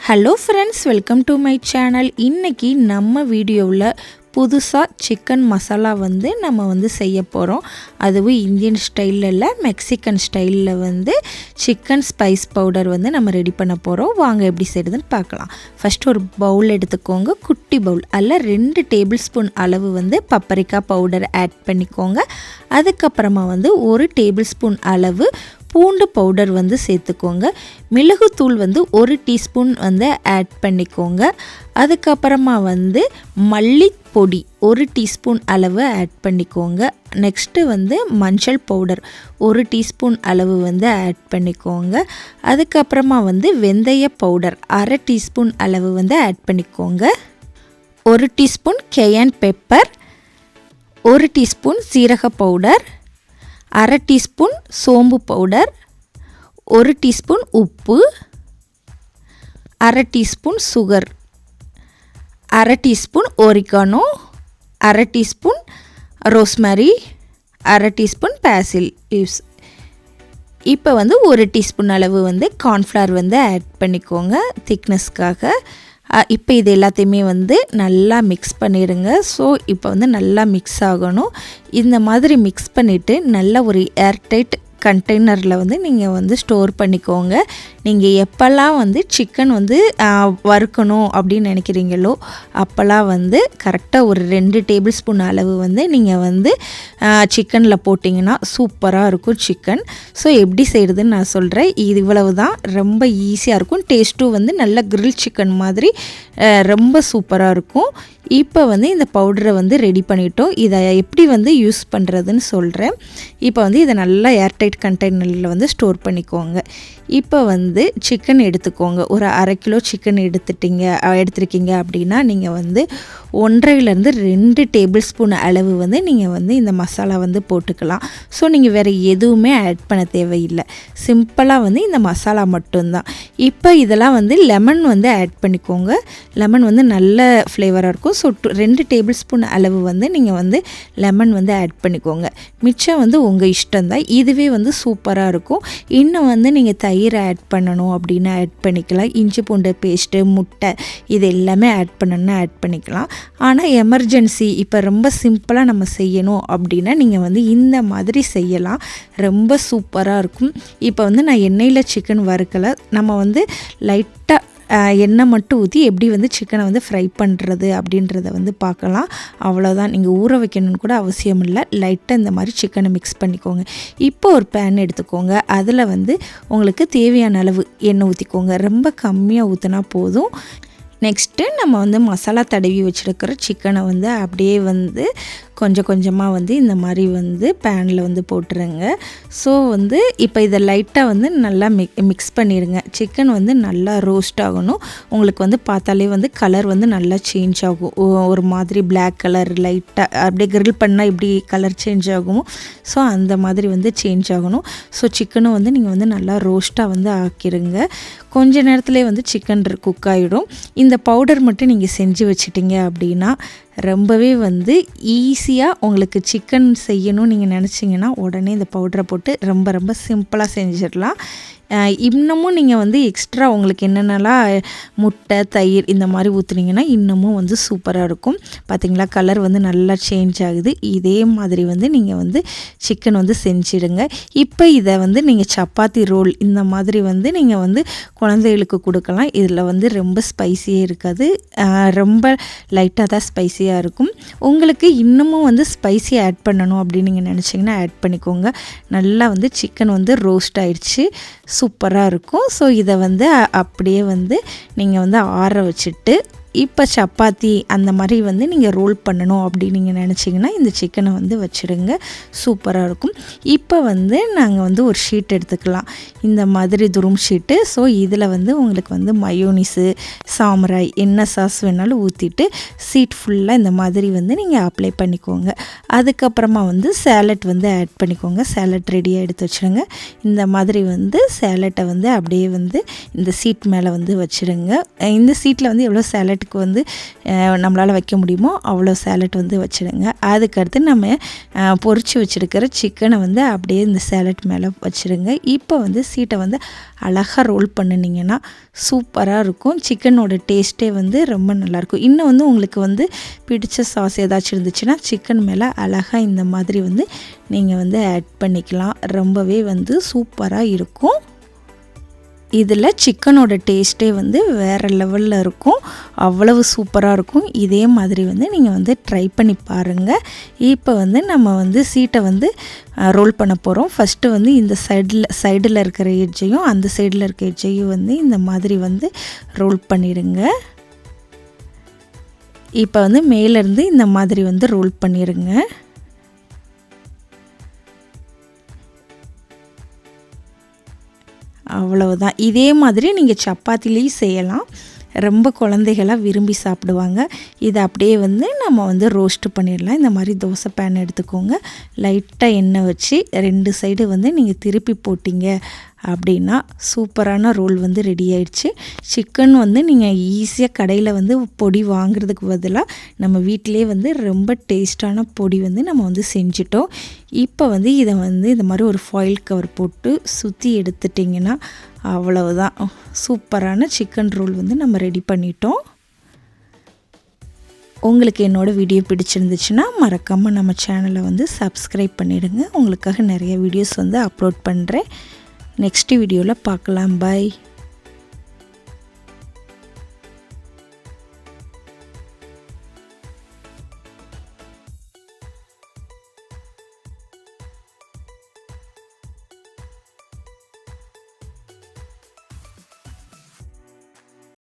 Hello friends, welcome to my channel. இன்றைக்கி நம்ம வீடியோவில் புதுசாக சிக்கன் மசாலா நம்ம செய்ய போகிறோம். அதுவும் இந்தியன் ஸ்டைலில் இல்லை, மெக்சிகன் ஸ்டைலில் சிக்கன் ஸ்பைஸ் பவுடர் நம்ம ரெடி பண்ண போகிறோம். வாங்க எப்படி செய்கிறதுன்னு பார்க்கலாம். ஃபஸ்ட்டு ஒரு பவுல் எடுத்துக்கோங்க, குட்டி பவுல். அதில் 2 டேபிள் ஸ்பூன் அளவு பப்பரிக்கா பவுடர் ஆட் பண்ணிக்கோங்க. அதுக்கப்புறமா 1 டேபிள் ஸ்பூன் அளவு பூண்டு பவுடர் சேர்த்துக்கோங்க. மிளகுத்தூள் 1 டீஸ்பூன் ஆட் பண்ணிக்கோங்க. அதுக்கப்புறமா மல்லிப்பொடி 1 டீஸ்பூன் அளவு ஆட் பண்ணிக்கோங்க. நெக்ஸ்ட்டு மஞ்சள் பவுடர் 1 டீஸ்பூன் அளவு ஆட் பண்ணிக்கோங்க. அதுக்கப்புறமா வெந்தய பவுடர் 1/2 டீஸ்பூன் அளவு ஆட் பண்ணிக்கோங்க. 1 டீஸ்பூன் கேயன் பெப்பர், 1 டீஸ்பூன் சீரக பவுடர், 1/2 டீஸ்பூன் சோம்பு பவுடர், 1 டீஸ்பூன் உப்பு, 1/2 teaspoon sugar, 1/2 teaspoon oregano, 1/2 teaspoon rosemary, 1/2 teaspoon basil leaves. இப்போ 1 டீஸ்பூன் அளவு கார்ன்ஃப்ளவர் ஆட் பண்ணிக்கோங்க திக்னஸ்க்காக. இப்போ இது எல்லாத்தையுமே நல்லா மிக்ஸ் பண்ணிடுங்க. ஸோ இப்போ நல்லா மிக்ஸ் ஆகணும். இந்த மாதிரி மிக்ஸ் பண்ணிவிட்டு நல்ல ஒரு ஏர்டைட் கண்டெய்னரில் நீங்கள் ஸ்டோர் பண்ணிக்கோங்க. நீங்கள் எப்போல்லாம் சிக்கன் வறுக்கணும் அப்படின்னு நினைக்கிறீங்களோ அப்போல்லாம் கரெக்டாக ஒரு 2 டேபிள் ஸ்பூன் அளவு நீங்கள் சிக்கனில் போட்டிங்கன்னா சூப்பராக இருக்கும் சிக்கன். ஸோ எப்படி செய்கிறதுன்னு நான் சொல்கிறேன். இது இவ்வளவு தான், ரொம்ப ஈஸியாக இருக்கும். டேஸ்ட்டும் நல்ல கிரில் சிக்கன் மாதிரி ரொம்ப சூப்பராக இருக்கும். இப்போ இந்த பவுடரை ரெடி பண்ணிட்டோம். இதை எப்படி யூஸ் பண்ணுறதுன்னு சொல்கிறேன். இப்போ இதை நல்லா ஏர்டைட் கண்டெய்னரில் ஸ்டோர் பண்ணிக்கோங்க. இப்போ சிக்கன் எடுத்துக்கோங்க. ஒரு 1/2 கிலோ சிக்கன் எடுத்துருக்கீங்க அப்படின்னா நீங்கள் 1.5லேருந்து 2 டேபிள் ஸ்பூன் அளவு நீங்கள் இந்த மசாலா போட்டுக்கலாம். ஸோ நீங்கள் வேறு எதுவுமே ஆட் பண்ண தேவையில்லை. சிம்பிளாக இந்த மசாலா மட்டும்தான். இப்போ இதெல்லாம் லெமன் ஆட் பண்ணிக்கோங்க. லெமன் நல்ல ஃப்ளேவராக இருக்கும். ஸோ 2 டேபிள் ஸ்பூன் அளவு நீங்கள் லெமன் ஆட் பண்ணிக்கோங்க. மிச்சம் உங்கள் இஷ்டம்தான். இதுவே சூப்பராக இருக்கும். இன்னும் நீங்கள் தயிர் ஆட் பண்ணணும் அப்படின்னா ஆட் பண்ணிக்கலாம். இஞ்சி பூண்டு பேஸ்ட்டு, முட்டை, இது எல்லாமே ஆட் பண்ணணுன்னா ஆட் பண்ணிக்கலாம். ஆனால் எமர்ஜென்சி இப்போ ரொம்ப சிம்பிளாக நம்ம செய்யணும் அப்படின்னா நீங்கள் இந்த மாதிரி செய்யலாம். ரொம்ப சூப்பராக இருக்கும். இப்போ நான் எண்ணெயில் சிக்கன் வறுக்கலை. நம்ம லைட்டாக எண்ணெய் மட்டும் ஊற்றி எப்படி சிக்கனை ஃப்ரை பண்ணுறது அப்படின்றத பார்க்கலாம். அவ்வளோதான். நீங்கள் ஊற வைக்கணும்னு கூட அவசியம் இல்லை. லைட்டாக இந்த மாதிரி சிக்கனை மிக்ஸ் பண்ணிக்கோங்க. இப்போ ஒரு பேன் எடுத்துக்கோங்க. அதில் உங்களுக்கு தேவையான அளவு எண்ணெய் ஊற்றிக்கோங்க. ரொம்ப கம்மியாக ஊற்றினா போதும். நெக்ஸ்ட்டு நம்ம மசாலா தடவி வச்சுருக்கிற சிக்கனை அப்படியே கொஞ்சம் கொஞ்சமாக இந்த மாதிரி பேனில் போட்டுருங்க. ஸோ இப்போ இதை லைட்டாக நல்லா மிக்ஸ் பண்ணிடுங்க. சிக்கன் நல்லா ரோஸ்ட் ஆகணும். உங்களுக்கு பார்த்தாலே கலர் நல்லா சேஞ்ச் ஆகும். ஒரு மாதிரி பிளாக் கலர் லைட்டாக அப்படியே கிரில் பண்ணால் இப்படி கலர் சேஞ்ச் ஆகும். ஸோ அந்த மாதிரி சேஞ்ச் ஆகணும். ஸோ சிக்கனும் நீங்கள் நல்லா ரோஸ்ட்டாக ஆக்கிடுங்க. கொஞ்ச நேரத்துலேயே சிக்கன் குக் ஆகிடும். இந்த பவுடர் மட்டும் நீங்கள் செஞ்சு வச்சிட்டிங்க அப்படின்னா ரொம்பவே ஈஸியாக உங்களுக்கு சிக்கன் செய்யணும்னு நீங்கள் நினச்சிங்கன்னா உடனே இந்த பவுடரை போட்டு ரொம்ப ரொம்ப சிம்பிளாக செஞ்சிடலாம். இன்னமும் நீங்கள் எக்ஸ்ட்ரா உங்களுக்கு என்னென்னலாம் முட்டை, தயிர் இந்த மாதிரி ஊற்றுனீங்கன்னா இன்னமும் சூப்பராக இருக்கும். பார்த்திங்களா, கலர் நல்லா சேஞ்ச் ஆகுது. இதே மாதிரி நீங்கள் சிக்கன் செஞ்சிடுங்க. இப்போ இதை நீங்கள் சப்பாத்தி ரோல் இந்த மாதிரி நீங்கள் குழந்தைகளுக்கு கொடுக்கலாம். இதில் ரொம்ப ஸ்பைஸியே இருக்காது. ரொம்ப லைட்டாக தான் ஸ்பைஸியாக இருக்கும். உங்களுக்கு இன்னமும் ஸ்பைசி ஆட் பண்ணணும் அப்படின்னு நீங்கள் நினச்சிங்கன்னா ஆட் பண்ணிக்கோங்க. நல்லா சிக்கன் ரோஸ்ட் ஆயிடுச்சு. சூப்பராக இருக்கும். ஸோ இதை அப்படியே நீங்கள் ஆற வச்சுட்டு இப்போ சப்பாத்தி அந்த மாதிரி நீங்கள் ரோல் பண்ணணும் அப்படின்னு நீங்கள் நினச்சிங்கன்னா இந்த சிக்கனை வச்சுடுங்க. சூப்பராக இருக்கும். இப்போ நாங்கள் ஒரு ஷீட் எடுத்துக்கலாம். இந்த மாதிரி துரும் ஷீட்டு. ஸோ இதில் உங்களுக்கு மயோனிஸு, சாமராய், என்ன சாஸ் வேணாலும் ஊற்றிட்டு ஷீட் ஃபுல்லாக இந்த மாதிரி நீங்கள் அப்ளை பண்ணிக்கோங்க. அதுக்கப்புறமா சேலட் ஆட் பண்ணிக்கோங்க. சேலட் ரெடியாக எடுத்து வச்சுடுங்க. இந்த மாதிரி சேலட்டை அப்படியே இந்த ஷீட் மேலே வச்சுடுங்க. இந்த ஷீட்டில் எவ்வளோ சேலட் வைக்கிறதுக்கு வந்து நம்மளால் வைக்க முடியுமோ அவ்வளோ சேலட் வந்து வச்சுடுங்க. அதுக்கடுத்து நம்ம பொரிச்சு வச்சுருக்கிற சிக்கனை வந்து அப்படியே இந்த சேலட் மேலே வச்சுருங்க. இப்போ வந்து சீட்டை வந்து அழகாக ரோல் பண்ணினீங்கன்னா சூப்பராக இருக்கும். சிக்கனோட டேஸ்ட்டே வந்து ரொம்ப நல்லாயிருக்கும். இன்னும் வந்து உங்களுக்கு வந்து பிடிச்ச சாஸ் ஏதாச்சும் இருந்துச்சுன்னா சிக்கன் மேலே அழகாக இந்த மாதிரி வந்து நீங்கள் வந்து ஆட் பண்ணிக்கலாம். ரொம்பவே வந்து சூப்பராக இருக்கும். இதில் சிக்கனோட டேஸ்ட்டே வந்து வேறு லெவலில் இருக்கும். அவ்வளவு சூப்பராக இருக்கும். இதே மாதிரி வந்து நீங்கள் வந்து ட்ரை பண்ணி பாருங்கள். இப்போ வந்து நம்ம வந்து சீட்டை வந்து ரோல் பண்ண போகிறோம். ஃபஸ்ட்டு வந்து இந்த சைடில் இருக்கிற எட்ஜையும் அந்த சைடில் இருக்க எட்ஜையும் வந்து இந்த மாதிரி வந்து ரோல் பண்ணிடுங்க. இப்போ வந்து மேலேருந்து இந்த மாதிரி வந்து ரோல் பண்ணிடுங்க. அவ்வளவுதான். இதே மாதிரி நீங்கள் சப்பாத்திலையும் செய்யலாம். ரொம்ப குழந்தைகளாக விரும்பி சாப்பிடுவாங்க. இதை அப்படியே வந்து நம்ம வந்து ரோஸ்ட்டு பண்ணிடலாம். இந்த மாதிரி தோசை பேன் எடுத்துக்கோங்க. லைட்டாக எண்ணெய் வச்சு 2 சைடு வந்து நீங்கள் திருப்பி போட்டிங்க அப்படின்னா சூப்பரான ரோல் வந்து ரெடி ஆயிடுச்சு. சிக்கன் வந்து நீங்கள் ஈஸியாக கடையில் வந்து பொடி வாங்குறதுக்கு பதிலாக நம்ம வீட்டிலே வந்து ரொம்ப டேஸ்ட்டான பொடி வந்து நம்ம வந்து செஞ்சிட்டோம். இப்போ வந்து இதை வந்து இந்த மாதிரி ஒரு ஃபாயில் கவர் போட்டு சுற்றி எடுத்துட்டிங்கன்னா அவ்வளவுதான். சூப்பரான சிக்கன் ரோல் வந்து நம்ம ரெடி பண்ணிட்டோம். உங்களுக்கு என்னோடய வீடியோ பிடிச்சிருந்துச்சுன்னா மறக்காமல் நம்ம சேனலை வந்து சப்ஸ்கிரைப் பண்ணிவிடுங்க. உங்களுக்காக நிறைய வீடியோஸ் வந்து அப்லோட் பண்ணுறேன். நெக்ஸ்ட் வீடியோவில் பார்க்கலாம். பை.